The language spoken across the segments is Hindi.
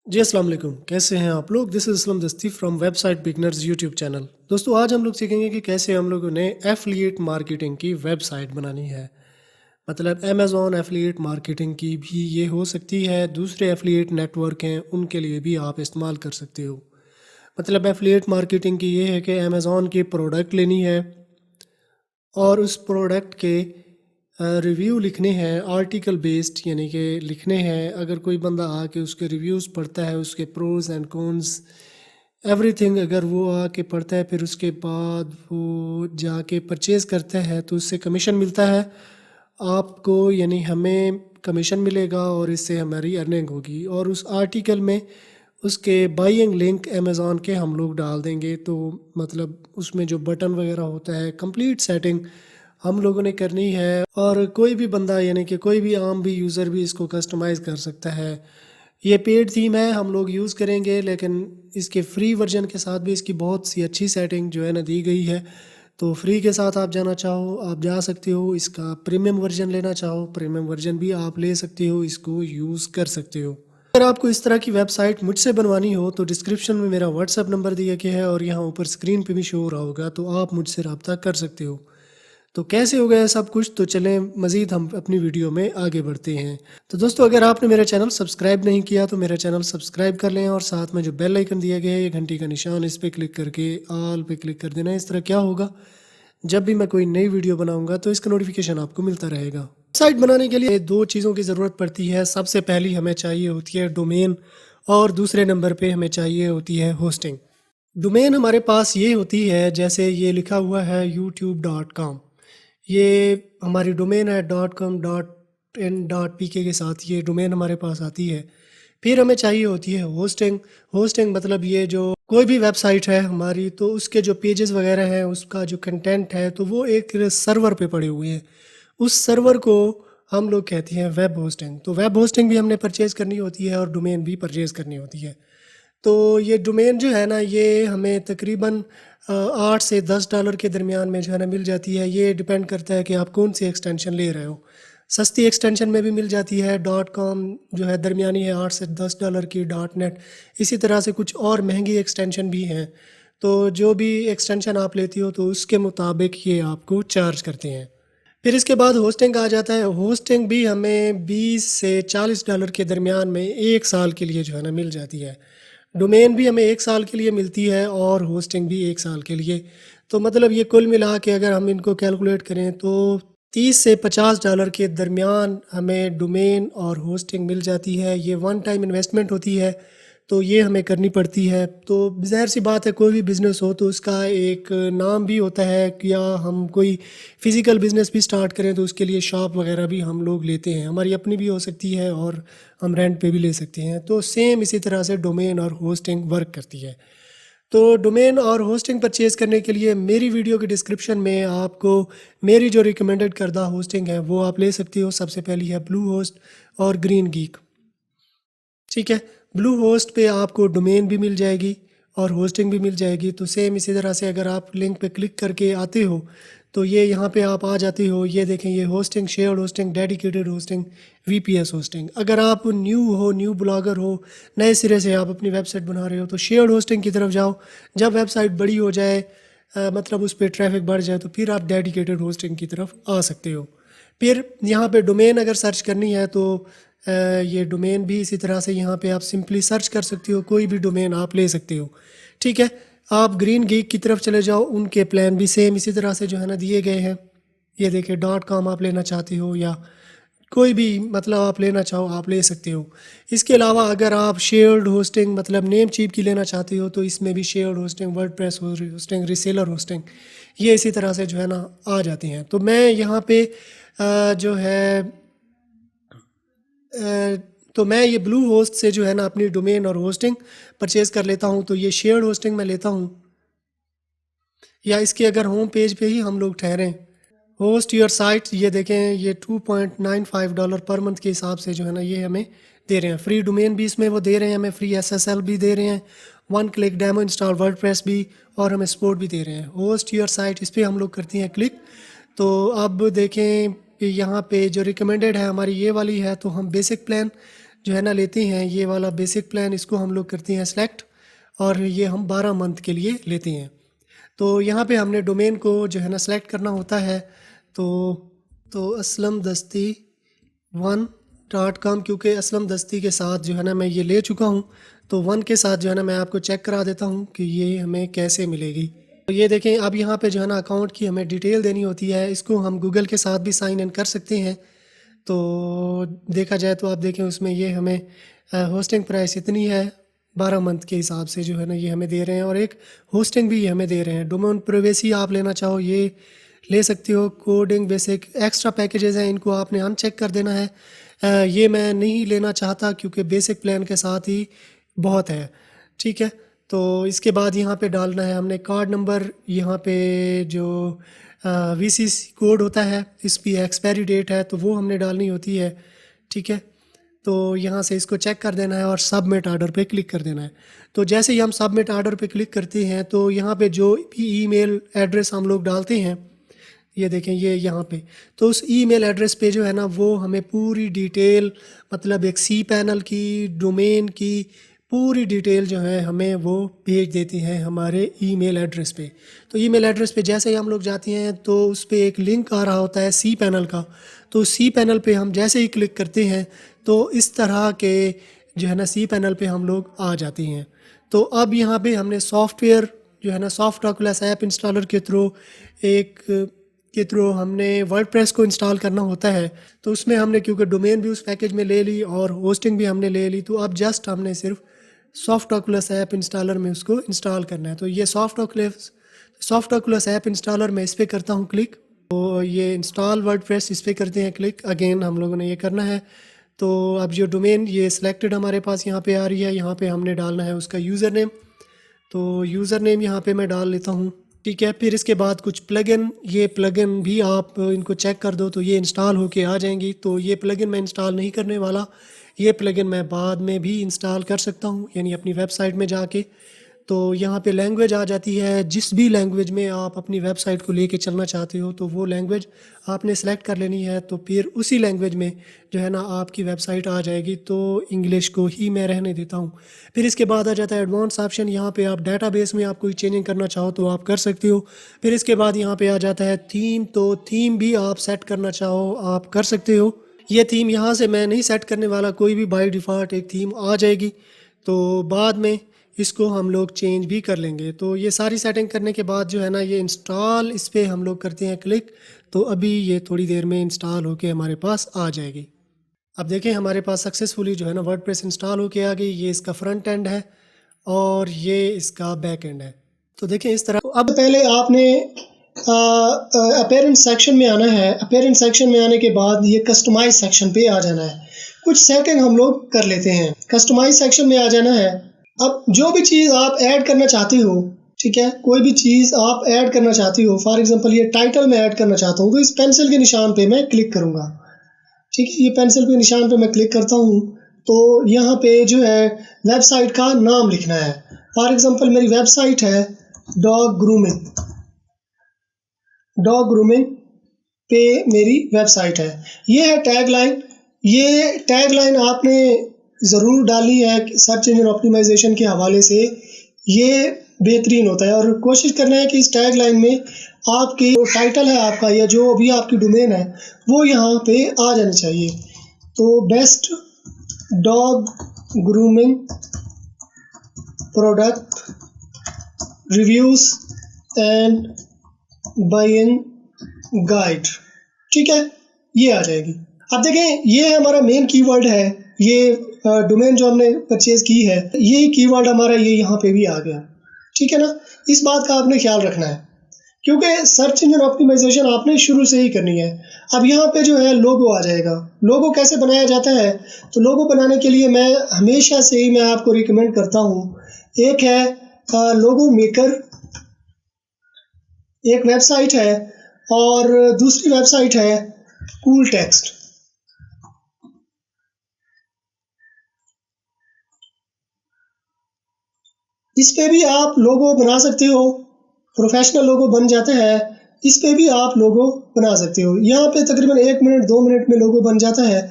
जी अस्सलाम वालेकुम, कैसे हैं आप लोग। दिस इज़ असलम दस्ती from website beginners YouTube channel. दोस्तों आज हम लोग सीखेंगे कि कैसे हम लोगों ने एफिलिएट मार्केटिंग की वेबसाइट बनानी है। मतलब अमेज़ॉन एफिलिएट मार्केटिंग की भी ये हो सकती है, दूसरे एफिलिएट नेटवर्क हैं उनके लिए भी आप इस्तेमाल कर सकते हो। मतलब एफिलिएट मार्केटिंग की ये है कि अमेज़ॉन की प्रोडक्ट लेनी है और उस प्रोडक्ट के रिव्यू लिखने हैं, आर्टिकल बेस्ड यानी कि लिखने हैं। अगर कोई बंदा आके उसके रिव्यूज़ पढ़ता है, उसके प्रोज एंड कॉन्स एवरीथिंग अगर वो आके पढ़ता है, फिर उसके बाद वो जाके परचेज़ करता है तो उससे कमीशन मिलता है आपको, यानी हमें कमीशन मिलेगा और इससे हमारी अर्निंग होगी। और उस आर्टिकल में उसके बाइंग लिंक अमेज़ॉन के हम लोग डाल देंगे, तो मतलब उसमें जो बटन वगैरह होता है कंप्लीट सेटिंग हम लोगों ने करनी है। और कोई भी बंदा यानी कि कोई भी आम भी यूज़र भी इसको कस्टमाइज़ कर सकता है। ये पेड थीम है, हम लोग यूज़ करेंगे, लेकिन इसके फ्री वर्जन के साथ भी इसकी बहुत सी अच्छी सेटिंग जो है ना दी गई है। तो फ्री के साथ आप जाना चाहो आप जा सकते हो, इसका प्रीमियम वर्जन लेना चाहो प्रीमियम वर्जन भी आप ले सकते हो, इसको यूज़ कर सकते हो। अगर आपको इस तरह की वेबसाइट मुझसे बनवानी हो तो डिस्क्रिप्शन में मेरा व्हाट्सएप नंबर दिया गया है और यहाँ ऊपर स्क्रीन पे भी शो हो रहा होगा, तो आप मुझसे रब्ता कर सकते हो। तो कैसे हो गया सब कुछ, तो चलें मज़ीद हम अपनी वीडियो में आगे बढ़ते हैं। तो दोस्तों अगर आपने मेरा चैनल सब्सक्राइब नहीं किया तो मेरा चैनल सब्सक्राइब कर लें और साथ में जो बेल आइकन दिया गया है ये घंटी का निशान, इस पर क्लिक करके ऑल पे क्लिक कर देना। इस तरह क्या होगा, जब भी मैं कोई नई वीडियो बनाऊंगा तो इसका नोटिफिकेशन आपको मिलता रहेगा। वेबसाइट बनाने के लिए दो चीज़ों की ज़रूरत पड़ती है। सबसे पहली हमें चाहिए होती है डोमेन और दूसरे नंबर पे हमें चाहिए होती है होस्टिंग। डोमेन हमारे पास ये होती है, जैसे ये लिखा हुआ है youtube.com, ये हमारी डोमेन है .com.in.pk के साथ ये डोमेन हमारे पास आती है। फिर हमें चाहिए होती है होस्टिंग। होस्टिंग मतलब ये जो कोई भी वेबसाइट है हमारी, तो उसके जो पेजेस वगैरह हैं, उसका जो कंटेंट है, तो वो एक सर्वर पे पड़े हुए हैं। उस सर्वर को हम लोग कहते हैं वेब होस्टिंग। तो वेब होस्टिंग भी हमने परचेज़ करनी होती है और डोमेन भी परचेज़ करनी होती है। तो ये डोमेन जो है ना, ये हमें तकरीबन 8 से $10 के दरमियान में जो है ना मिल जाती है। ये डिपेंड करता है कि आप कौन सी एक्सटेंशन ले रहे हो। सस्ती एक्सटेंशन में भी मिल जाती है, डॉट कॉम जो है दरमियानी है 8 से $10 की, डॉट नेट इसी तरह से कुछ और महंगी एक्सटेंशन भी हैं। तो जो भी एक्सटेंशन आप लेती हो तो उसके मुताबिक ये आपको चार्ज करते हैं। फिर इसके बाद होस्टिंग आ जाता है। होस्टिंग भी हमें 20 से $40 के दरमियान में 1 साल के लिए जो है ना मिल जाती है। डोमेन भी हमें 1 साल के लिए मिलती है और होस्टिंग भी 1 साल के लिए। तो मतलब ये कुल मिला के अगर हम इनको कैलकुलेट करें तो 30 से $50 के दरमियान हमें डोमेन और होस्टिंग मिल जाती है। ये वन टाइम इन्वेस्टमेंट होती है, तो ये हमें करनी पड़ती है। तो ज़ाहिर सी बात है, कोई भी बिज़नेस हो तो उसका एक नाम भी होता है कि या हम कोई फ़िज़िकल बिज़नेस भी स्टार्ट करें तो उसके लिए शॉप वगैरह भी हम लोग लेते हैं, हमारी अपनी भी हो सकती है और हम रेंट पे भी ले सकते हैं। तो सेम इसी तरह से डोमेन और होस्टिंग वर्क करती है। तो डोमेन और होस्टिंग परचेज़ करने के लिए मेरी वीडियो के डिस्क्रिप्शन में आपको मेरी जो रिकमेंडेड करदा होस्टिंग है वो आप ले सकती हो। सबसे पहली है ब्लू होस्ट और ग्रीन गीक। ठीक है, ब्लू होस्ट पे आपको डोमेन भी मिल जाएगी और होस्टिंग भी मिल जाएगी। तो सेम इसी तरह से अगर आप लिंक पे क्लिक करके आते हो तो ये यहाँ पे आप आ जाते हो। ये देखें, ये hosting, shared hosting, dedicated hosting, VPS hosting. अगर आप न्यू हो, न्यू ब्लॉगर हो, नए सिरे से आप अपनी वेबसाइट बना रहे हो तो शेयर्ड होस्टिंग की तरफ जाओ। जब वेबसाइट बड़ी हो जाए, मतलब उस पर ट्रैफिक बढ़ जाए, तो फिर आप डेडिकेटेड होस्टिंग की तरफ आ सकते हो। फिर यहाँ पे डोमेन अगर सर्च करनी है तो ये डोमेन भी इसी तरह से यहाँ पे आप सिंपली सर्च कर सकते हो, कोई भी डोमेन आप ले सकते हो। ठीक है, आप ग्रीन गीक की तरफ चले जाओ, उनके प्लान भी सेम इसी तरह से जो है ना दिए गए हैं। ये देखिए, .com आप लेना चाहते हो या कोई भी मतलब आप लेना चाहो आप ले सकते हो। इसके अलावा अगर आप शेयर्ड होस्टिंग मतलब नेम चीप की लेना चाहते हो तो इसमें भी shared hosting, WordPress hosting, reseller hosting, ये इसी तरह से जो है ना आ जाती हैं। तो मैं यहाँ पे जो है तो मैं ये ब्लू होस्ट से जो है ना अपनी डोमेन और होस्टिंग परचेज़ कर लेता हूँ। तो ये शेयर्ड होस्टिंग मैं लेता हूँ, या इसके अगर होम पेज पे ही हम लोग ठहरें, होस्ट योर साइट, ये देखें, ये $2.95 पर मंथ के हिसाब से जो है ना ये हमें दे रहे हैं। फ्री डोमेन भी इसमें वो दे रहे हैं, हमें फ्री SSL भी दे रहे हैं, 1 क्लिक डेमो इंस्टॉल वर्डप्रेस भी, और हमें सपोर्ट भी दे रहे हैं। होस्ट योर साइट, इस पर हम लोग करते हैं क्लिक। तो अब देखें कि यहाँ पे जो रिकमेंडेड है हमारी ये वाली है, तो हम बेसिक प्लान जो है ना लेते हैं, ये वाला बेसिक प्लान, इसको हम लोग करते हैं सेलेक्ट, और ये हम 12 मंथ के लिए लेते हैं। तो यहाँ पे हमने डोमेन को जो है ना सेलेक्ट करना होता है। तो असलम दस्ती 1.com, क्योंकि असलम दस्ती के साथ जो है ना मैं ये ले चुका हूँ, तो 1 के साथ जो है ना मैं आपको चेक करा देता हूँ कि ये हमें कैसे मिलेगी। तो ये देखें, अब यहाँ पे जो है ना अकाउंट की हमें डिटेल देनी होती है। इसको हम गूगल के साथ भी साइन इन कर सकते हैं। तो देखा जाए तो आप देखें उसमें ये हमें होस्टिंग प्राइस इतनी है, 12 मंथ के हिसाब से जो है ना ये हमें दे रहे हैं, और एक होस्टिंग भी हमें दे रहे हैं। डोमेन प्राइवेसी आप लेना चाहो ये ले सकते हो। कोडिंग बेसिक एक्स्ट्रा पैकेजेस हैं, इनको आपने अनचेक कर देना है। ये मैं नहीं लेना चाहता क्योंकि बेसिक प्लान के साथ ही बहुत है। ठीक है, तो इसके बाद यहाँ पे डालना है हमने कार्ड नंबर। यहाँ पे जो वीसीसी कोड होता है, इस पर एक्सपायरी डेट है तो वो हमने डालनी होती है। ठीक है, तो यहाँ से इसको चेक कर देना है और सबमिट ऑर्डर पे क्लिक कर देना है। तो जैसे ही हम सबमिट ऑर्डर पे क्लिक करते हैं तो यहाँ पे जो भी ईमेल एड्रेस हम लोग डालते हैं, ये देखें ये यहाँ पे, तो उस ईमेल एड्रेस पे जो है ना वो हमें पूरी डिटेल, मतलब एक सी पैनल की, डोमेन की पूरी डिटेल जो है हमें वो भेज देती हैं हमारे ईमेल एड्रेस पे। तो ईमेल एड्रेस पे जैसे ही हम लोग जाते हैं तो उस पे एक लिंक आ रहा होता है सी पैनल का। तो सी पैनल पे हम जैसे ही क्लिक करते हैं तो इस तरह के जो है ना सी पैनल पे हम लोग आ जाते हैं। तो अब यहाँ पे हमने सॉफ्टवेयर जो है ना सॉफ्ट ओकुलस ऐप इंस्टॉलर के थ्रू हमने वर्डप्रेस को इंस्टॉल करना होता है। तो उसमें हमने क्योंकि डोमेन भी उस पैकेज में ले ली और होस्टिंग भी हमने ले ली, तो अब जस्ट हमने सिर्फ सॉफ्ट ओकुलस ऐप इंस्टॉलर में उसको इंस्टॉल करना है। तो ये सॉफ्ट ओकुलस ऐप इंस्टॉलर में इस पर करता हूँ क्लिक। तो ये इंस्टॉल वर्डप्रेस, इस पर करते हैं क्लिक। अगेन हम लोगों ने ये करना है। तो अब जो डोमेन ये सिलेक्टेड हमारे पास यहाँ पे आ रही है, यहाँ पे हमने डालना है उसका यूज़र नेम। तो यूज़र नेम यहाँ पे मैं डाल लेता हूँ। ठीक है, फिर इसके बाद कुछ प्लगइन, ये प्लगइन भी आप इनको चेक कर दो तो ये इंस्टॉल होके आ जाएंगी। तो ये प्लगइन मैं इंस्टॉल नहीं करने वाला, ये प्लगइन मैं बाद में भी इंस्टॉल कर सकता हूँ, यानी अपनी वेबसाइट में जाके। तो यहाँ पे लैंग्वेज आ जाती है, जिस भी लैंग्वेज में आप अपनी वेबसाइट को लेके चलना चाहते हो तो वो लैंग्वेज आपने सेलेक्ट कर लेनी है। तो फिर उसी लैंग्वेज में जो है ना आपकी वेबसाइट आ जाएगी। तो इंग्लिश को ही मैं रहने देता हूँ। फिर इसके बाद आ जाता है एडवांस ऑप्शन। यहाँ पे आप डेटाबेस में आप कोई चेंजिंग करना चाहो तो आप कर सकते हो। फिर इसके बाद यहाँ पे आ जाता है थीम। तो थीम भी आप सेट करना चाहो आप कर सकते हो। ये थीम यहाँ से मैं नहीं सेट करने वाला, कोई भी बाय डिफ़ॉल्ट एक थीम आ जाएगी। तो बाद में इसको हम लोग चेंज भी कर लेंगे। तो ये सारी सेटिंग करने के बाद जो है ना ये इंस्टॉल, इस पर हम लोग करते हैं क्लिक। तो अभी ये थोड़ी देर में इंस्टॉल होके हमारे पास आ जाएगी। अब देखें हमारे पास सक्सेसफुली जो है ना वर्डप्रेस इंस्टॉल होके आ गई। ये इसका फ्रंट एंड है और ये इसका बैक एंड है। तो देखें इस तरह। तो अब पहले आपने अपेरेंट सेक्शन में आना है। अपेरेंट सेक्शन में आने के बाद ये कस्टमाइज सेक्शन पे आ जाना है। कुछ सेटिंग हम लोग कर लेते हैं। कस्टमाइज सेक्शन में आ जाना है। अब जो भी चीज़ आप ऐड करना चाहते हो, ठीक है, कोई भी चीज़ आप ऐड करना चाहती हो, फॉर एग्जांपल ये टाइटल में ऐड करना चाहता हूँ, तो इस पेंसिल के निशान पे मैं क्लिक करूँगा। ठीक है, ये पेंसिल के निशान पे मैं क्लिक करता हूँ। तो यहाँ पे जो है वेबसाइट का नाम लिखना है। फॉर एग्जांपल मेरी वेबसाइट है डॉग ग्रूमिंग पे मेरी वेबसाइट है। ये है टैगलाइन। ये टैगलाइन आपने ज़रूर डाली है सर्च इंजन ऑप्टिमाइजेशन के हवाले से। ये बेहतरीन होता है और कोशिश करना है कि इस टैगलाइन में आपकी जो टाइटल है आपका या जो भी आपकी डोमेन है वो यहाँ पे आ जानी चाहिए। तो best dog grooming product reviews and buying guide, ठीक है, ये आ जाएगी। अब देखें ये हमारा मेन कीवर्ड है। ये डोमेन जो हमने परचेज की है, ये कीवर्ड हमारा ये यहाँ पे भी आ गया। ठीक है ना, इस बात का आपने ख्याल रखना है क्योंकि सर्च इंजन ऑप्टिमाइजेशन आपने शुरू से ही करनी है। अब यहाँ पे जो है लोगो आ जाएगा। लोगो कैसे बनाया जाता है? तो लोगो बनाने के लिए मैं हमेशा से ही मैं आपको रिकमेंड करता हूँ, एक है लोगो मेकर, एक वेबसाइट है, और दूसरी वेबसाइट है कूल टेक्स्ट। इस पे भी आप लोगो बना सकते हो, प्रोफेशनल लोगो बन जाते हैं। इस पे भी आप लोगो बना सकते हो। यहाँ पे तकरीबन 1 मिनट 2 मिनट में लोगो बन जाता है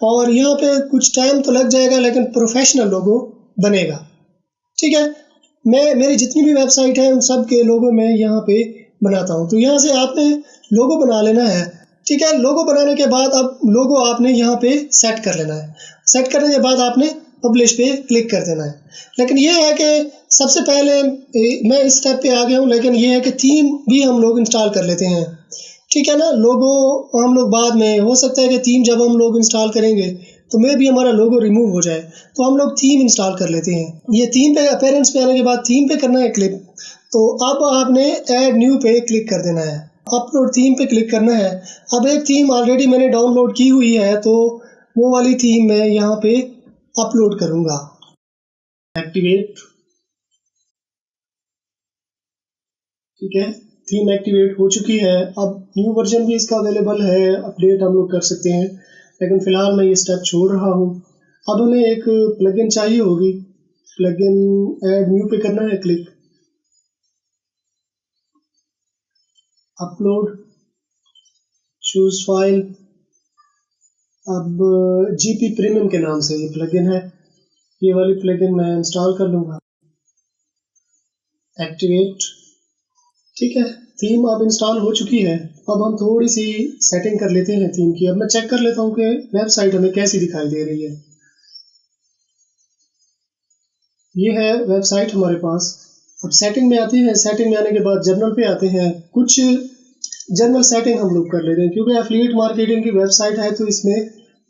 और यहाँ पे कुछ टाइम तो लग जाएगा लेकिन प्रोफेशनल लोगो बनेगा। ठीक है, मैं मेरी जितनी भी वेबसाइट है उन सब के लोगो मैं यहाँ पे बनाता हूँ। तो यहाँ से आपने लोगो बना लेना है। ठीक है, लोगो बनाने के बाद अब लोगो आपने यहाँ पे सेट कर लेना है। सेट करने के बाद आपने पब्लिश पे क्लिक कर देना है। लेकिन ये है कि सबसे पहले मैं इस स्टेप पे आ गया हूँ, लेकिन ये है कि थीम भी हम लोग इंस्टॉल कर लेते हैं। ठीक है ना, लोगो हम लोग बाद में, हो सकता है कि थीम जब हम लोग इंस्टॉल करेंगे तो मे भी हमारा लोगो रिमूव हो जाए, तो हम लोग थीम इंस्टॉल कर लेते हैं। ये थीम पे अपीयरेंस पे आने के बाद थीम पे करना है क्लिक। तो अब आपने ऐड न्यू पे क्लिक कर देना है, अपलोड थीम पे क्लिक करना है। अब एक थीम ऑलरेडी मैंने डाउनलोड की हुई है तो वो वाली थीम मैं यहाँ पे अपलोड करूँगा। एक्टिवेट, ठीक है, थीम एक्टिवेट हो चुकी है। अब न्यू वर्जन भी इसका अवेलेबल है, अपडेट हम लोग कर सकते हैं, लेकिन फ़िलहाल मैं ये स्टेप छोड़ रहा हूँ। अब हमें एक प्लगइन चाहिए होगी, प्लगइन ऐड न्यू पे करना है क्लिक, अपलोड, चूज फाइल। अब जीपी प्रीमियम के नाम से ये प्लगइन है, ये वाली प्लगइन मैं इंस्टॉल कर लूँगा। एक्टिवेट, ठीक है, थीम अब इंस्टॉल हो चुकी है। अब हम थोड़ी सी सेटिंग कर लेते हैं थीम की। अब मैं चेक कर लेता हूँ कि वेबसाइट हमें कैसी दिखाई दे रही है। ये है वेबसाइट हमारे पास। अब सेटिंग में आते हैं, सेटिंग में आने के बाद जर्नल पे आते हैं। कुछ जनरल सेटिंग हम लोग कर लेते हैं, क्योंकि एफिलिएट मार्केटिंग की वेबसाइट है तो इसमें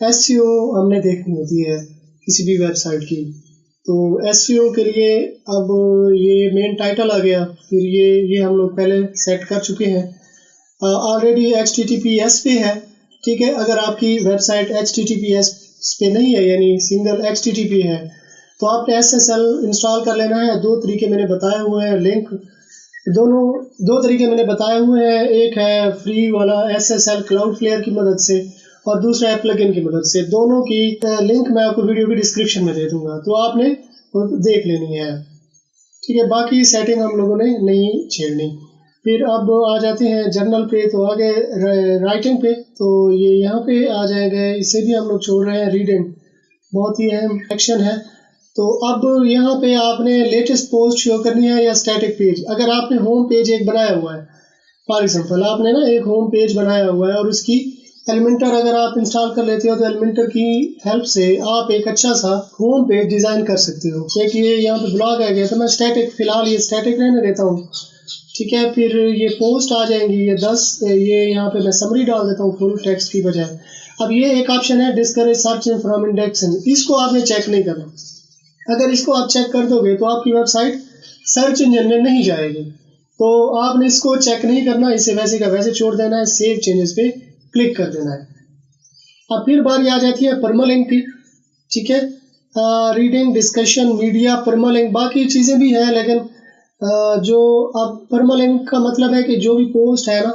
एसईओ हमने देखनी होती है किसी भी वेबसाइट की। तो एसईओ के लिए अब ये मेन टाइटल आ गया, फिर ये हम लोग पहले सेट कर चुके हैं। ऑलरेडी HTTPS पे है। ठीक है, अगर आपकी वेबसाइट HTTPS पे नहीं है, यानी सिंगल HTTP है, तो आपने SSL इंस्टॉल कर लेना है। दो तरीके मैंने बताए हुए हैं, लिंक दोनों दो तरीके मैंने बताए हुए हैं। एक है फ्री वाला SSL क्लाउडफ्लेयर की मदद से और दूसरा है प्लगइन की मदद से। दोनों की लिंक मैं आपको वीडियो की डिस्क्रिप्शन में दे दूंगा, तो आपने देख लेनी है। ठीक है, बाकी सेटिंग हम लोगों ने नहीं छेड़नी। फिर अब आ जाते हैं जर्नल पे, तो आगे राइटिंग पे, तो ये यहाँ पे आ जाएंगे। इसे भी हम लोग छोड़ रहे हैं, रीडिंग बहुत ही अहम एक्शन है। तो अब यहाँ पे आपने लेटेस्ट पोस्ट शो करनी है या स्टैटिक पेज। अगर आपने होम पेज एक बनाया हुआ है, फॉर एग्जांपल आपने ना एक होम पेज बनाया हुआ है और उसकी एलिमेंटर अगर आप इंस्टॉल कर लेते हो तो एलिमेंटर की हेल्प से आप एक अच्छा सा होम पेज डिज़ाइन कर सकते हो। एक ये यहाँ पे ब्लॉग आ गया, तो मैं स्टैटिक, फिलहाल ये स्टैटिक रहने देता हूँ। ठीक है, फिर ये पोस्ट आ जाएंगी, ये 10, ये यहाँ पे मैं समरी डाल देता हूँ फुल टेक्स्ट की बजाय। अब ये एक ऑप्शन है डिस्करेज सर्चिंग फ्रॉम इंडेक्सिंग, इसको आपने चेक नहीं करना। अगर इसको आप चेक कर दोगे तो आपकी वेबसाइट सर्च इंजन में नहीं जाएगी, तो आपने इसको चेक नहीं करना, इसे वैसे का वैसे छोड़ देना है। सेव चेंजेस पे क्लिक कर देना है। अब फिर बारी आ जाती है परमालिंक की। ठीक है, रीडिंग, डिस्कशन, मीडिया, परमालिंक, बाकी चीज़ें भी हैं, लेकिन जो अब परमालिंक का मतलब है कि जो भी पोस्ट है ना,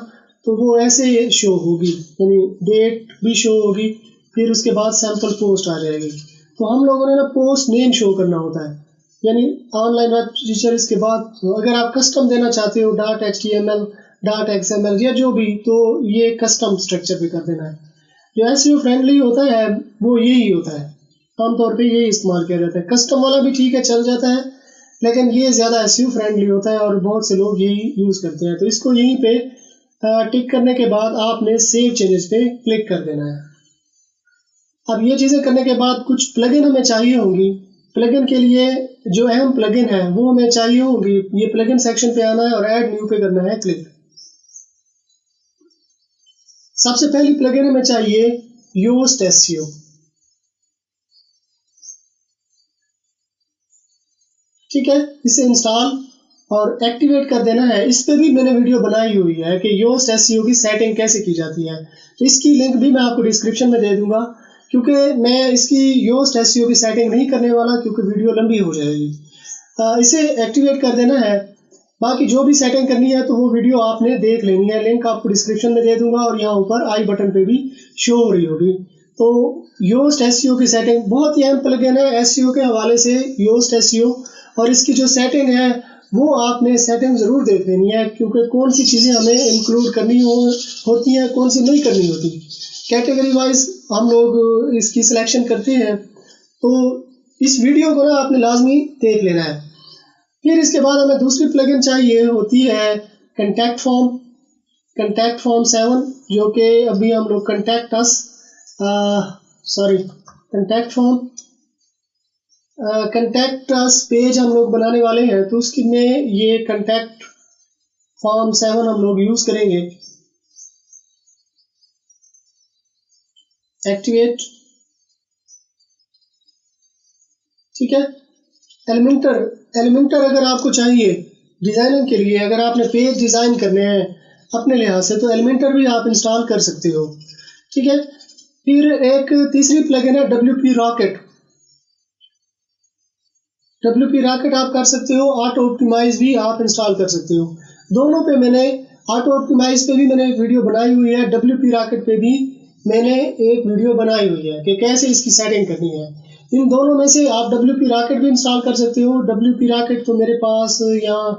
तो वो ऐसे शो होगी, यानी डेट भी शो होगी, फिर उसके बाद सैम्पल पोस्ट आ जाएगी। तो हम लोगों ने ना पोस्ट नेम शो करना होता है, यानी ऑनलाइन वेब फीचर के बाद अगर आप कस्टम देना चाहते हो .html, .xml या जो भी, तो ये कस्टम स्ट्रक्चर पे कर देना है। जो एसईओ फ्रेंडली होता है वो यही होता है, आमतौर पे यही इस्तेमाल किया जाता है। कस्टम वाला भी ठीक है, चल जाता है, लेकिन ये ज़्यादा एसईओ फ्रेंडली होता है और बहुत से लोग यही यूज़ करते हैं। तो इसको यहीं पे टिक करने के बाद आपने सेव चेंजेस पे क्लिक कर देना है। अब ये चीज़ें करने के बाद कुछ प्लगइन हमें चाहिए होंगी। प्लगइन के लिए जो अहम प्लगइन है वो हमें चाहिए होंगी। ये प्लगइन सेक्शन पे आना है और ऐड न्यू पे करना है क्लिक। सबसे पहली प्लगइन हमें चाहिए योस्ट एसईओ। ठीक है, इसे इंस्टॉल और एक्टिवेट कर देना है। इस पे भी मैंने वीडियो बनाई हुई है कि योस्ट एसईओ की सेटिंग कैसे की जाती है, तो इसकी लिंक भी मैं आपको डिस्क्रिप्शन में दे दूंगा, क्योंकि मैं इसकी योस्ट एसईओ की सेटिंग नहीं करने वाला, क्योंकि वीडियो लंबी हो जाएगी। इसे एक्टिवेट कर देना है। बाकी जो भी सेटिंग करनी है तो वो वीडियो आपने देख लेनी है, लिंक आपको डिस्क्रिप्शन में दे दूंगा और यहाँ ऊपर आई बटन पे भी शो हो रही होगी। तो योस्ट एसईओ की सेटिंग बहुत ही अहम प्लगइन है एसईओ के हवाले से, योस्ट एसईओ, और इसकी जो सेटिंग है वो आपने सेटिंग ज़रूर देख लेनी है, क्योंकि कौन सी चीज़ें हमें इंक्लूड करनी होती हैं, कौन सी नहीं करनी होती। कैटेगरी वाइज हम लोग इसकी सिलेक्शन करते हैं, तो इस वीडियो को ना आपने लाजमी देख लेना है। फिर इसके बाद हमें दूसरी प्लगइन चाहिए होती है कंटैक्ट फॉर्म 7, जो कि अभी हम लोग कंटैक्ट अस पेज हम लोग बनाने वाले हैं, तो उसकी में ये कंटैक्ट फॉर्म 7 हम लोग यूज़ करेंगे। एक्टिवेट, ठीक है। एलिमेंटर अगर आपको चाहिए डिज़ाइनिंग के लिए, अगर आपने पेज डिज़ाइन करने हैं अपने लिहाज से, तो एलिमेंटर भी आप इंस्टॉल कर सकते हो, ठीक है। फिर एक तीसरी प्लगइन है WP रॉकेट आप कर सकते हो, ऑटो ऑप्टिमाइज भी आप इंस्टॉल कर सकते हो। दोनों पे मैंने, ऑटो ऑप्टिमाइज पे भी मैंने एक वीडियो बनाई हुई है, WP रॉकेट पे भी मैंने एक वीडियो बनाई हुई है कि कैसे इसकी सेटिंग करनी है। इन दोनों में से आप WP रॉकेट भी इंस्टॉल कर सकते हो। WP रॉकेट तो मेरे पास यहाँ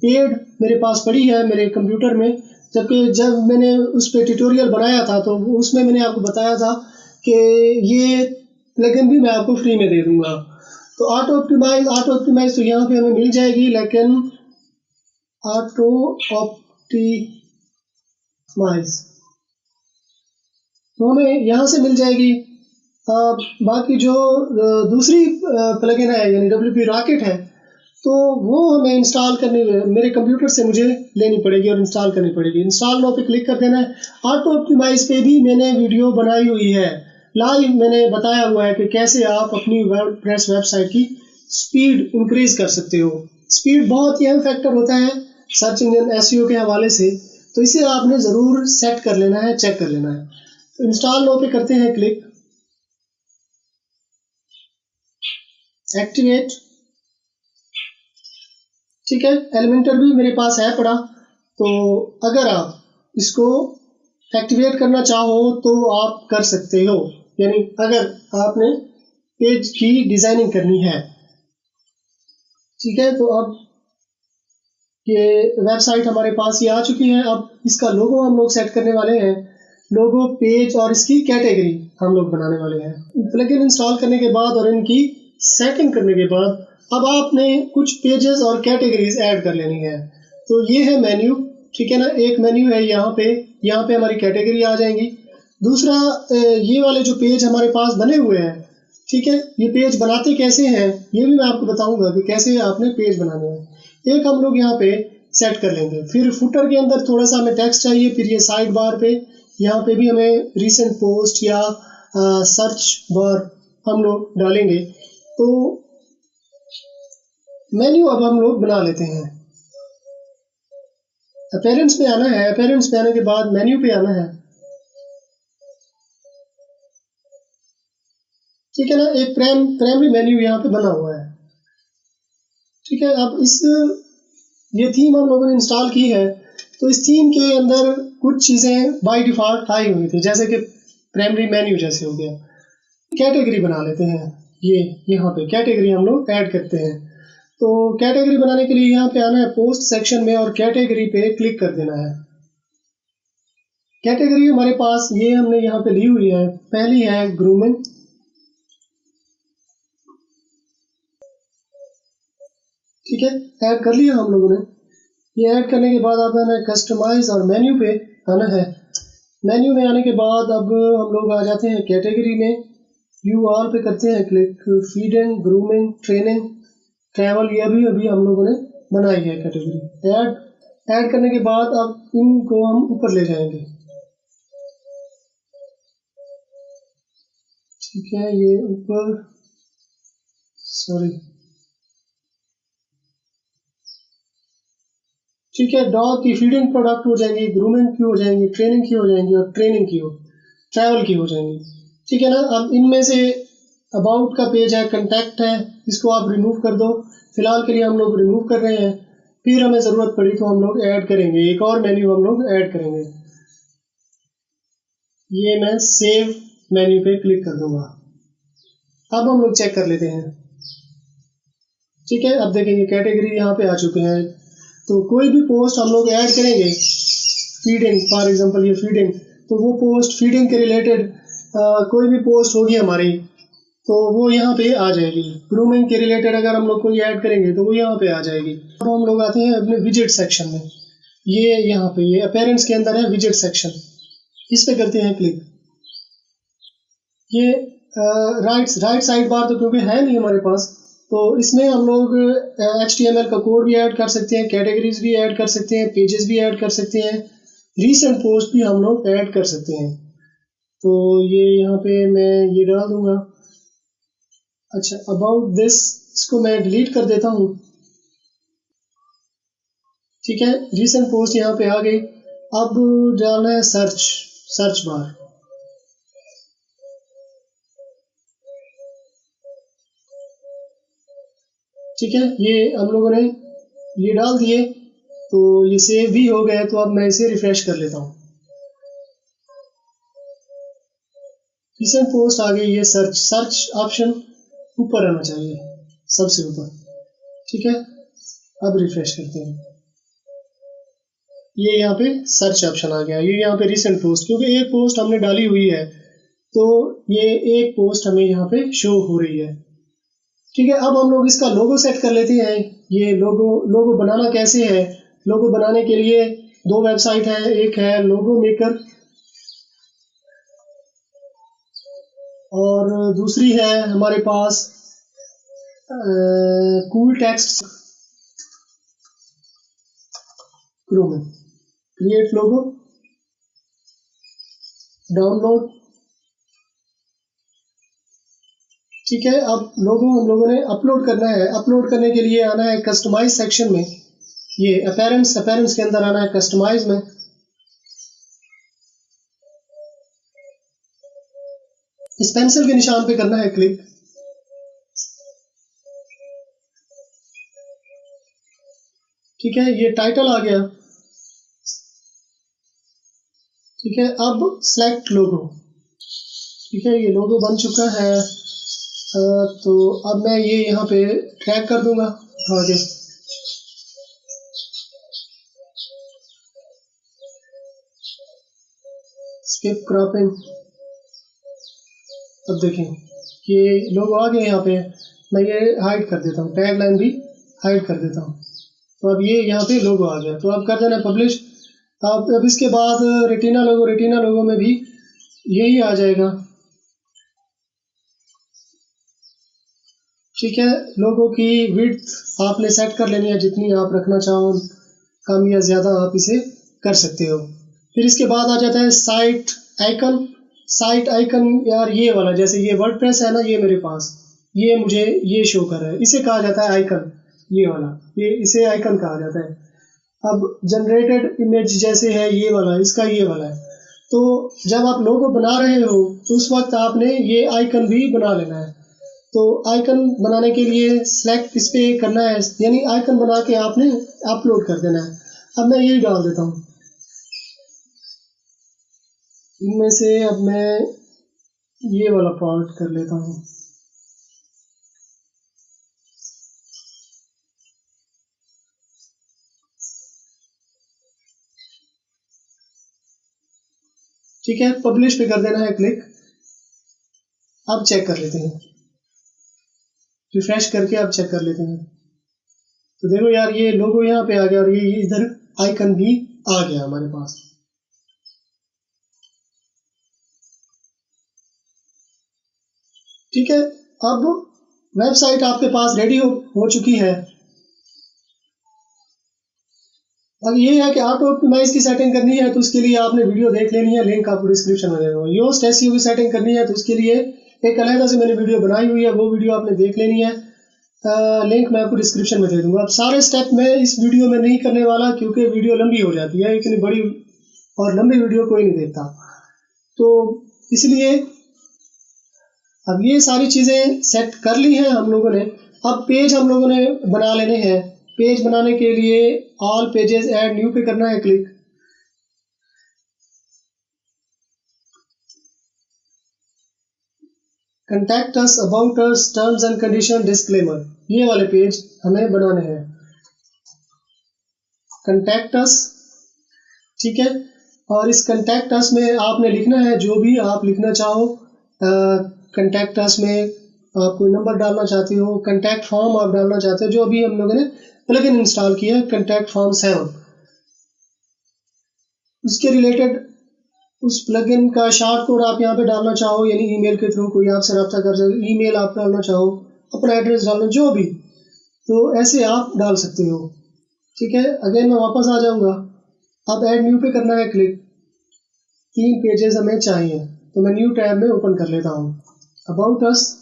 पेड मेरे पास पड़ी है मेरे कंप्यूटर में, जबकि जब मैंने उस पर ट्यूटोरियल बनाया था तो उसमें मैंने आपको बताया था कि ये प्लगइन भी मैं आपको फ्री में दे दूँगा। तो ऑटो ऑप्टिमाइज तो यहाँ पे हमें मिल जाएगी, लेकिन ऑटो ऑप्टिमाइज तो हमें यहाँ से मिल जाएगी। बाकी जो दूसरी प्लगइन है यानी WP रॉकेट है, तो वो हमें इंस्टॉल करनी, मेरे कंप्यूटर से मुझे लेनी पड़ेगी और इंस्टॉल करनी पड़ेगी। इंस्टॉल नो पे क्लिक कर देना है। ऑटो ऑप्टिमाइज पे भी मैंने वीडियो बनाई हुई है, लाइव मैंने बताया हुआ है कि कैसे आप अपनी वर्डप्रेस वेबसाइट की स्पीड इंक्रीज कर सकते हो। स्पीड बहुत ही अहम फैक्टर होता है सर्च इंजन SEO के हवाले से, तो इसे आपने ज़रूर सेट कर लेना है, चेक कर लेना है। तो इंस्टॉल नो पे करते हैं क्लिक, एक्टिवेट, ठीक है। एलिमेंटर भी मेरे पास है पड़ा, तो अगर आप इसको एक्टिवेट करना चाहो तो आप कर सकते हो, यानी अगर आपने पेज की डिज़ाइनिंग करनी है, ठीक है। तो अब ये वेबसाइट हमारे पास ये आ चुकी है। अब इसका लोगो हम लोग सेट करने वाले हैं, लोगो, पेज और इसकी कैटेगरी हम लोग बनाने वाले हैं। प्लगइन इंस्टॉल करने के बाद और इनकी सेटिंग करने के बाद अब आपने कुछ पेजेस और कैटेगरीज ऐड कर लेनी है। तो ये है मेन्यू, ठीक है ना। एक मेन्यू है यहाँ पे हमारी कैटेगरी आ जाएंगी। दूसरा, ये वाले जो पेज हमारे पास बने हुए हैं, ठीक है, ये पेज बनाते कैसे हैं ये भी मैं आपको बताऊंगा कि कैसे आपने पेज बनाने हैं। एक हम लोग यहाँ पे सेट कर लेंगे। फिर फुटर के अंदर थोड़ा सा हमें टेक्स्ट चाहिए। फिर ये साइड बार पे यहाँ पे भी हमें रीसेंट पोस्ट या सर्च बार हम लोग डालेंगे। तो मेन्यू अब हम लोग बना लेते हैं। अपीयरेंस पे आना है, अपीयरेंस पे आने के बाद मेन्यू पे आना है, ठीक है ना। एक प्राइमरी मेन्यू यहाँ पे बना हुआ है, ठीक है। अब ये थीम हम लोगों ने इंस्टॉल की है, तो इस थीम के अंदर कुछ चीज़ें बाय डिफ़ॉल्ट आई हुई थी, जैसे कि प्राइमरी मेन्यू जैसे हो गया। कैटेगरी बना लेते हैं, ये यहाँ पे कैटेगरी हम लोग ऐड करते हैं। तो कैटेगरी बनाने के लिए यहाँ पे आना है पोस्ट सेक्शन में और कैटेगरी पे क्लिक कर देना है। कैटेगरी हमारे पास ये हमने यहाँ पे ली हुई है। पहली है ग्रूमिंग, ठीक है, ऐड कर लिया हम लोगों ने। ये ऐड करने के बाद अब हमें कस्टमाइज और मेन्यू पे आना है। मेन्यू में आने के बाद अब हम लोग आ जाते हैं कैटेगरी में, व्यू ऑल पे करते हैं click. Feeding, grooming, training, travel, ये भी अभी हम लोगों ने बनाई है कैटेगरी। ऐड करने के बाद अब इनको हम ऊपर ले जाएंगे, ठीक है। ये ऊपर, सॉरी, ठीक है। डॉग की फीडिंग प्रोडक्ट हो जाएंगी, ग्रूमिंग की हो जाएंगी, ट्रेनिंग की हो जाएंगी और ट्रैवल की हो जाएंगी, ठीक है ना। अब इनमें से अबाउट का पेज है, कंटैक्ट है, इसको आप रिमूव कर दो। फिलहाल के लिए हम लोग रिमूव कर रहे हैं, फिर हमें ज़रूरत पड़ी तो हम लोग ऐड करेंगे, एक और मेन्यू हम लोग ऐड करेंगे। ये मैं सेव मेन्यू पे क्लिक कर दूंगा। अब हम लोग चेक कर लेते हैं। ठीक है, अब देखेंगे कैटेगरी यहाँ पे आ चुके हैं। तो कोई भी पोस्ट हम लोग ऐड करेंगे, फीडिंग फॉर एग्जांपल, ये फीडिंग, तो वो पोस्ट फीडिंग के रिलेटेड कोई भी पोस्ट होगी हमारी तो वो यहाँ पे आ जाएगी। ग्रूमिंग के रिलेटेड अगर हम लोग कोई ऐड करेंगे तो वो यहाँ पे आ जाएगी। अब हम लोग आते हैं अपने विजिट सेक्शन में। ये यहाँ पे ये अपीयरेंस के अंदर है विजिट सेक्शन, इस पे करते हैं क्लिक। ये राइट साइड बार तो क्योंकि है नहीं हमारे पास, तो इसमें हम लोग HTML का कोड भी ऐड कर सकते हैं, कैटेगरीज भी ऐड कर सकते हैं, पेजेस भी ऐड कर सकते हैं, रीसेंट पोस्ट भी हम लोग ऐड कर सकते हैं। तो ये यहाँ पे मैं ये डाल दूंगा। अच्छा, अबाउट दिस, इसको मैं डिलीट कर देता हूँ। ठीक है, रीसेंट पोस्ट यहाँ पे आ गई। अब डालना है सर्च बार। ठीक है, ये हम लोगों ने ये डाल दिए, तो ये सेव भी हो गया। तो अब मैं इसे रिफ्रेश कर लेता हूँ। रिसेंट पोस्ट आ गई। ये सर्च ऑप्शन ऊपर आना चाहिए, सबसे ऊपर। ठीक है, अब रिफ्रेश करते हैं। ये यहाँ पे सर्च ऑप्शन आ गया। ये यहाँ पे रिसेंट पोस्ट, क्योंकि एक पोस्ट हमने डाली हुई है तो ये एक पोस्ट हमें यहाँ पे शो हो रही है। ठीक है, अब हम लोग इसका लोगो सेट कर लेते हैं। ये लोगो बनाना कैसे है? लोगो बनाने के लिए दो वेबसाइट है, एक है लोगो मेकर और दूसरी है हमारे पास कूल टेक्स्ट क्रोम में। क्रिएट लोगो, डाउनलोड। ठीक है, अब लोगो हम लोगों ने अपलोड करना है। अपलोड करने के लिए आना है कस्टमाइज सेक्शन में। ये अपीयरेंस के अंदर आना है कस्टमाइज में। इस पेंसिल के निशान पे करना है क्लिक। ठीक है, ये टाइटल आ गया। ठीक है, अब सेलेक्ट लोगो। ठीक है, ये लोगो बन चुका है। तो अब मैं ये यहाँ पे ट्रैक कर दूंगा आगे। Skip cropping. अब देखें ये लोगो आ गए यहाँ पे। मैं ये हाइड कर देता हूँ, टैग लाइन भी हाइड कर देता हूँ। तो अब ये यहाँ पे लोगो आ गया। तो अब कर देना पब्लिश। अब इसके बाद रेटिना लोगो में भी यही आ जाएगा। ठीक है, लोगों की विड्थ आपने सेट कर लेनी है, जितनी आप रखना चाहो, कम या ज़्यादा आप इसे कर सकते हो। फिर इसके बाद आ जाता है साइट आइकन। यार ये वाला, जैसे ये वर्डप्रेस है ना, ये मेरे पास, ये मुझे ये शो कर रहा है, इसे कहा जाता है आइकन। ये वाला, ये इसे आइकन कहा जाता है। अब जनरेटेड इमेज जैसे है ये वाला, इसका ये वाला है। तो जब आप लोगो बना रहे हो तो उस वक्त आपने ये आइकन भी बना लेना है। तो आइकन बनाने के लिए सेलेक्ट इस पे करना है, यानी आइकन बना के आपने अपलोड कर देना है। अब मैं यही डाल देता हूँ। इनमें से अब मैं ये वाला पार्ट कर लेता हूँ। ठीक है, पब्लिश पे कर देना है क्लिक। अब चेक कर लेते हैं, रिफ्रेश करके अब चेक कर लेते हैं। तो देखो यार, ये लोगो यहाँ पे आ गया और ये इधर आइकन भी आ गया हमारे पास। ठीक है, अब वेबसाइट आपके पास रेडी हो चुकी है। अब ये है कि ऑटो ऑप्टिमाइज की सेटिंग करनी है तो उसके लिए आपने वीडियो देख लेनी है, लिंक आपको डिस्क्रिप्शन में दे दूंगा। योस्ट एसईओ की सेटिंग करनी है तो उसके लिए एक अलग से मैंने वीडियो बनाई हुई है, वो वीडियो आपने देख लेनी है। लिंक मैं आपको डिस्क्रिप्शन में दे दूंगा। अब सारे स्टेप मैं इस वीडियो में नहीं करने वाला, क्योंकि वीडियो लंबी हो जाती है, इतनी बड़ी और लंबी वीडियो कोई नहीं देखता। तो इसलिए अब ये सारी चीज़ें सेट कर ली हैं हम लोगों ने। अब पेज हम लोगों ने बना लेने हैं। पेज बनाने के लिए ऑल पेजेस ऐड न्यू पे करना है click. Contact us, about us, terms and condition, disclaimer, ये वाले पेज हमें बनाने हैं। कंटैक्ट अस, ठीक है। और इस कंटैक्ट अस में आपने लिखना है जो भी आप लिखना चाहो। कंटैक्ट अस में आप कोई नंबर डालना चाहते हो, कंटैक्ट फॉर्म आप डालना चाहते हो, जो अभी हम लोगों ने प्लगइन इंस्टॉल किया है कंटैक्ट फॉर्म 7, उसके रिलेटेड उस प्लगइन का शॉर्ट कोड आप यहाँ पे डालना चाहो, यानी ईमेल के थ्रू कोई आपसे रब्ता कर सके, ईमेल आप डालना चाहो, अपना एड्रेस डालना, जो भी, तो ऐसे आप डाल सकते हो, ठीक है। अगेन मैं वापस आ जाऊँगा। अब ऐड न्यू पे करना है क्लिक। 3 पेजेस हमें चाहिए, तो मैं न्यू टैब में ओपन कर लेता हूँ। अबाउट अस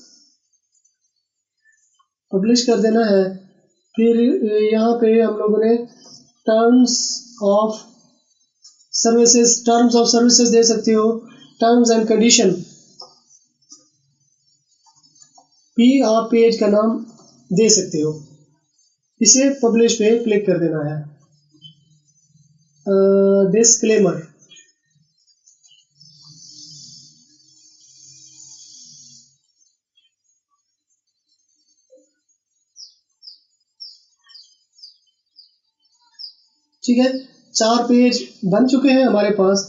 पब्लिश कर देना है। फिर यहाँ पे हम लोगों ने टर्म्स ऑफ सर्विसेज दे सकते हो, टर्म्स एंड कंडीशन भी आप पेज का नाम दे सकते हो। इसे पब्लिश पे क्लिक कर देना है। डिस्क्लेमर, ठीक है। 4 पेज बन चुके हैं हमारे पास।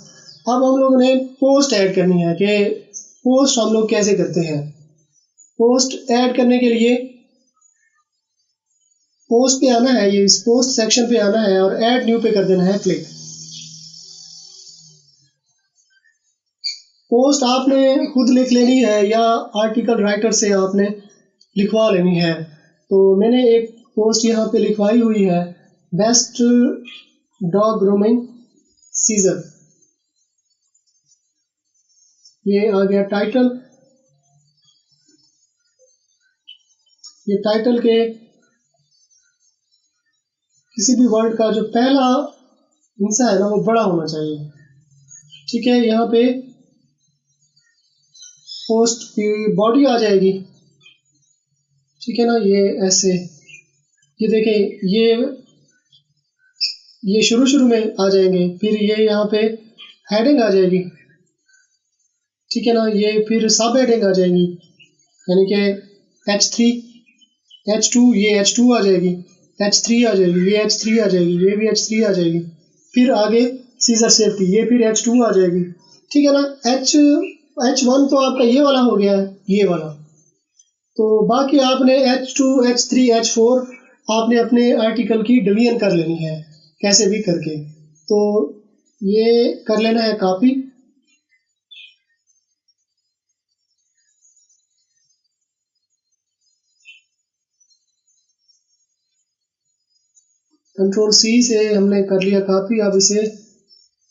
अब हम लोगों ने पोस्ट ऐड करनी है कि पोस्ट हम लोग कैसे करते हैं। पोस्ट ऐड करने के लिए पोस्ट पे आना है, ये इस पोस्ट सेक्शन पे आना है और ऐड न्यू पे कर देना है क्लिक। पोस्ट आपने खुद लिख लेनी है या आर्टिकल राइटर से आपने लिखवा लेनी है। तो मैंने एक पोस्ट यहाँ पे लिखवाई हुई है, बेस्ट डॉग ग्रूमिंग सीजर। ये आ गया टाइटल। ये टाइटल के किसी भी वर्ड का जो पहला हिस्सा है ना वो बड़ा होना चाहिए, ठीक है। यहाँ पे पोस्ट की बॉडी आ जाएगी, ठीक है ना, ये ऐसे, ये देखें, ये शुरू में आ जाएंगे। फिर ये यहाँ पे हेडिंग आ जाएगी, ठीक है ना। ये फिर सब हेडिंग आ जाएगी, यानी कि H3 H2, ये H2 आ जाएगी, H3 आ जाएगी, ये H3 आ जाएगी, ये भी H3 आ जाएगी। फिर आगे सीजर सेफ्टी, ये फिर H2 आ जाएगी, ठीक है ना। H1 तो आपका ये वाला हो गया है, ये वाला। तो बाकी आपने H2 H3 H4 आपने अपने आर्टिकल की डिवीजन कर लेनी है कैसे भी करके। तो ये कर लेना है कॉपी। कंट्रोल C से हमने कर लिया कॉपी। अब इसे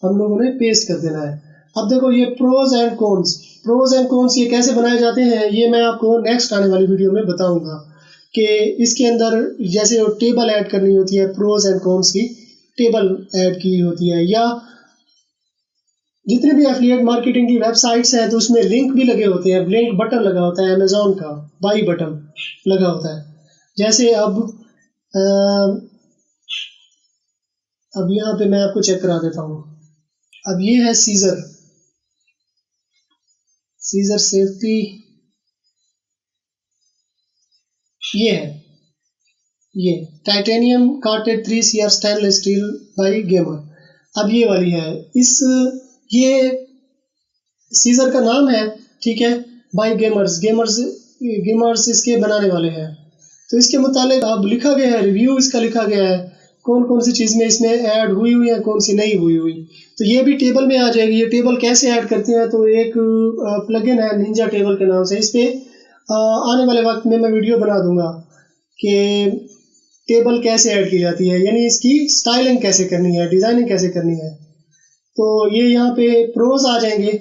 हम लोगों ने पेस्ट कर देना है। अब देखो ये प्रोज एंड कॉन्स ये कैसे बनाए जाते हैं, ये मैं आपको नेक्स्ट आने वाली वीडियो में बताऊंगा कि इसके अंदर जैसे टेबल ऐड करनी होती है, प्रोज एंड कॉन्स की टेबल ऐड की होती है, या जितने भी एफिलिएट मार्केटिंग की वेबसाइट्स हैं तो उसमें लिंक भी लगे होते हैं, लिंक बटन लगा होता है, अमेजोन का बाई बटन लगा होता है। जैसे अब यहाँ पे मैं आपको चेक करा देता हूँ। अब ये है सीजर सेफ्टी, ये है, ये टाइटेनियम कार्टेड 3CR स्टेनलेस स्टील बाई गेमर। अब ये वाली है, ये सीजर का नाम है, ठीक है, बाई गेमर्स इसके बनाने वाले हैं। तो इसके मुतालिक अब लिखा गया है, रिव्यू इसका लिखा गया है, कौन कौन सी चीज़ में इसमें ऐड हुई हुई है, कौन सी नहीं हुई हुई। तो ये भी टेबल में आ जाएगी। ये टेबल कैसे ऐड करते हैं, तो एक प्लगइन है निंजा टेबल के नाम से, इस पर आने वाले वक्त में मैं वीडियो बना दूंगा कि टेबल कैसे ऐड की जाती है, यानी इसकी स्टाइलिंग कैसे करनी है, डिज़ाइनिंग कैसे करनी है। तो ये यहाँ पे प्रोज आ जाएंगे,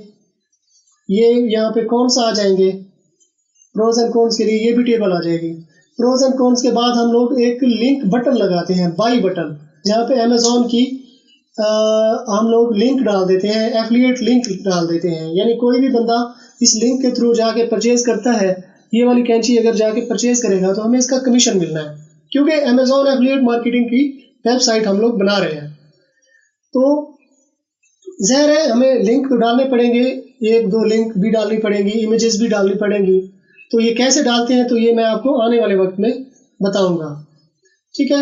ये यहाँ पे कॉन्स आ जाएंगे। प्रोज एंड कॉन्स के लिए ये भी टेबल आ जाएगी। प्रोज एंड कॉन्स के बाद हम लोग एक लिंक बटन लगाते हैं, बाई बटन, जहाँ पे अमेजोन की हम लोग लिंक डाल देते हैं, एफिलिएट लिंक डाल देते हैं, यानी कोई भी बंदा इस लिंक के थ्रू जाके परचेज करता है, ये वाली कैंची अगर जाके परचेज करेगा तो हमें इसका कमीशन मिलना है, क्योंकि अमेजोन एफिलिएट मार्केटिंग की वेबसाइट हम लोग बना रहे हैं। तो ज़ाहिर है हमें लिंक डालने पड़ेंगे, 1-2 लिंक भी डालनी पड़ेंगी, इमेजेस भी डालनी पड़ेंगी। तो ये कैसे डालते हैं तो ये मैं आपको आने वाले वक्त में बताऊंगा। ठीक है,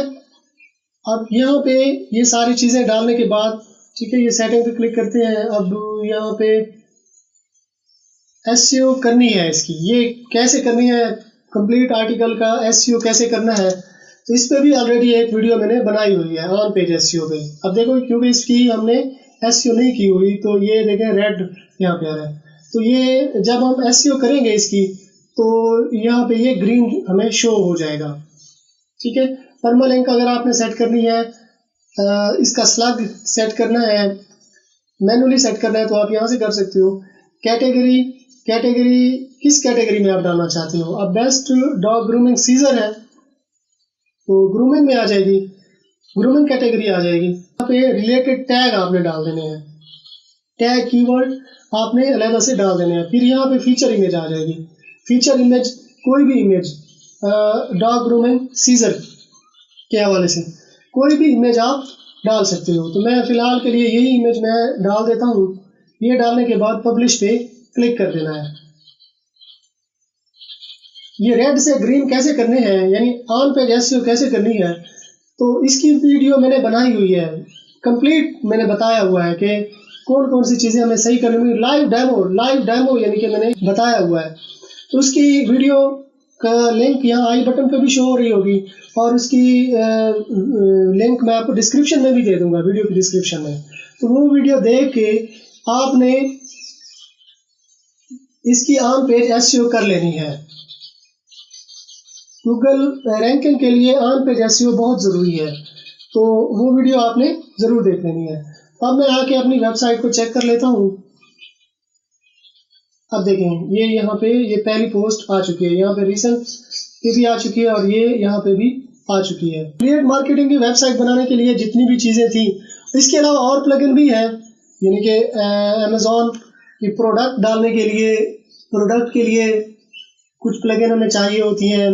अब यहाँ पे ये सारी चीज़ें डालने के बाद, ठीक है, ये सेटिंग पे क्लिक करते हैं। अब यहाँ पे एसईओ करनी है इसकी, ये कैसे करनी है, कंप्लीट आर्टिकल का एसईओ कैसे करना है, तो इस पे भी ऑलरेडी एक वीडियो मैंने बनाई हुई है ऑन पेज एसईओ पे। अब देखो क्योंकि इसकी हमने एसईओ नहीं की हुई तो ये देखें रेड यहाँ पे आ रहा है। तो ये जब हम एसईओ करेंगे इसकी तो यहाँ पे ये ग्रीन हमें शो हो जाएगा। ठीक है, परमालिंक अगर आपने सेट करनी है, इसका स्लग सेट करना है, मैनुअली सेट करना है तो आप यहाँ से कर सकते हो। कैटेगरी, कैटेगरी किस कैटेगरी में आप डालना चाहते हो। अब बेस्ट डॉग ग्रूमिंग सीजर है तो ग्रूमिंग में आ जाएगी, ग्रूमिंग कैटेगरी आ जाएगी। यहाँ पे रिलेटेड टैग आपने डाल देने हैं, टैग कीवर्ड आपने अलग से डाल देने हैं। फिर यहाँ पे फीचर इमेज आ जाएगी, फीचर इमेज कोई भी इमेज डॉग ग्रूमिंग सीजर के हवाले से कोई भी इमेज आप डाल सकते हो। तो मैं फ़िलहाल के लिए यही इमेज मैं डाल देता हूँ। ये डालने के बाद पब्लिश पे क्लिक कर देना है। ये रेड से ग्रीन कैसे करने हैं, यानी ऑन पेज एसईओ कैसे करनी है, तो इसकी वीडियो मैंने बनाई हुई है, कंप्लीट मैंने बताया हुआ है कि कौन कौन सी चीज़ें हमें सही करनी है। लाइव डेमो यानी कि मैंने बताया हुआ है। तो उसकी वीडियो का लिंक यहाँ आई बटन पे भी शो हो रही होगी और उसकी लिंक मैं आपको डिस्क्रिप्शन में भी दे दूंगा, वीडियो की डिस्क्रिप्शन में। तो वो वीडियो देख के आपने इसकी ऑन पेज एसईओ कर लेनी है। गूगल रैंकिंग के लिए ऑन पेज एसईओ बहुत ज़रूरी है, तो वो वीडियो आपने ज़रूर देख लेनी है। अब मैं आके अपनी वेबसाइट को चेक कर लेता हूँ। अब देखें ये यहाँ पे ये पहली पोस्ट आ चुकी है, यहाँ पे रिसेंट पे भी आ चुकी है और ये यहाँ पे भी आ चुकी है। एफिलिएट मार्केटिंग की वेबसाइट बनाने के लिए जितनी भी चीज़ें थी, इसके अलावा और प्लगइन भी है, यानी कि अमेज़ॉन की प्रोडक्ट डालने के लिए, प्रोडक्ट के लिए कुछ प्लगइन हमें चाहिए होती हैं,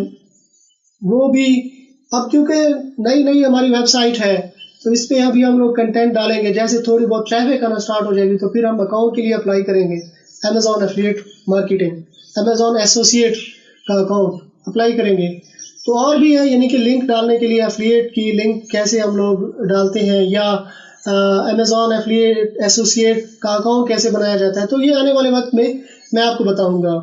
वो भी। अब क्योंकि नई नई हमारी वेबसाइट है तो इस पर अभी हम लोग कंटेंट डालेंगे, जैसे थोड़ी बहुत ट्रैफिक आना स्टार्ट हो जाएगी तो फिर हम अकाउंट के लिए अप्लाई करेंगे, Amazon affiliate marketing, Amazon associate का अकाउंट अप्लाई करेंगे। तो और भी है, यानी कि लिंक डालने के लिए एफिलिएट की लिंक कैसे हम लोग डालते हैं, या अमेज़ॉन एफिलिएट एसोसिएट का अकाउंट कैसे बनाया जाता है, तो ये आने वाले वक्त में मैं आपको बताऊंगा।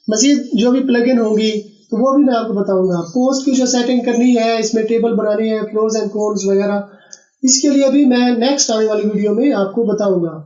मज़ीद जो भी प्लगइन होंगी तो वो भी मैं आपको बताऊंगा। पोस्ट की जो सेटिंग करनी है, इसमें टेबल बनानी है, प्रोज एंड कॉन्स वगैरह, इसके लिए भी मैं नेक्स्ट आने वाली वीडियो में आपको बताऊंगा।